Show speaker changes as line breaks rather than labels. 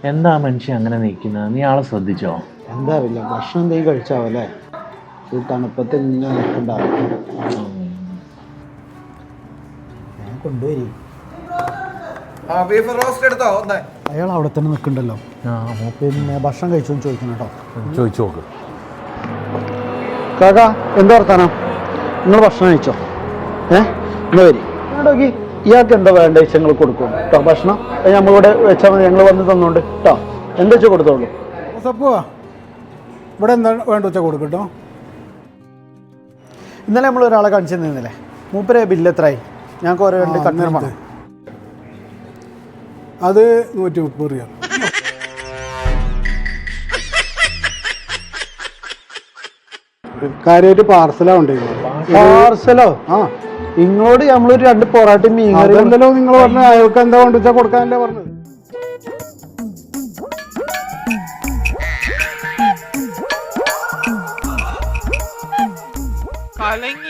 എന്താ മനുഷ്യൻ അങ്ങനെ നിൽക്കുന്നത്? നീ ആളെ ശ്രദ്ധിച്ചോ?
എന്താ അറിയില്ല, ഭക്ഷണം എന്തെങ്കിലും കഴിച്ചാവല്ലേ? ഈ തണുപ്പത്ത് ഇങ്ങനെ നിൽക്കണ്ടാവും. ഞാൻ കൊണ്ടുവരി. അയാൾ അവിടെ തന്നെ നിൽക്കണ്ടല്ലോ. പിന്നെ ഭക്ഷണം കഴിച്ചോന്ന് ചോദിക്കണം കേട്ടോ.
ചോദിച്ചു നോക്ക്.
കാക്ക എന്താ വർത്താനം? നിങ്ങൾ ഭക്ഷണം കഴിച്ചോ? എന്നാ വരി നോക്കി. ഇയാൾക്ക് എന്താ വേണ്ട വെച്ചാൽ ഞങ്ങൾ കൊടുക്കും കേട്ടോ. ഭക്ഷണം നമ്മളിവിടെ വെച്ചാൽ മതി, ഞങ്ങൾ വന്ന് തന്നോണ്ട് കേട്ടോ. എന്താ വെച്ചാൽ കൊടുത്തോളൂ.
സപ്പുവാ ഇവിടെ എന്താ വേണ്ട വെച്ചാൽ കൊടുക്കും കേട്ടോ.
ഇന്നലെ നമ്മൾ ഒരാളെ കാണിച്ചു തന്നില്ലേ? മൂപ്പരെ ബില്ല് എത്രയായി? ഞങ്ങൾക്ക് ഓരോ 2 കണ്ണീർ വേണം.
അത് 130 റിയാൽ. കാര്യമായിട്ട് പാർസലാണ് ഉണ്ടായിരുന്നത്.
പാർസലോ? നിങ്ങളോട് നമ്മളൊരു 2 പൊറാട്ടയും മീൻകറി
എന്തല്ലോ നിങ്ങൾ പറഞ്ഞ അയാൾക്ക് എന്താ കൊണ്ട് വെച്ചാൽ കൊടുക്കാനല്ലേ പറഞ്ഞത്.
കലങ്ങി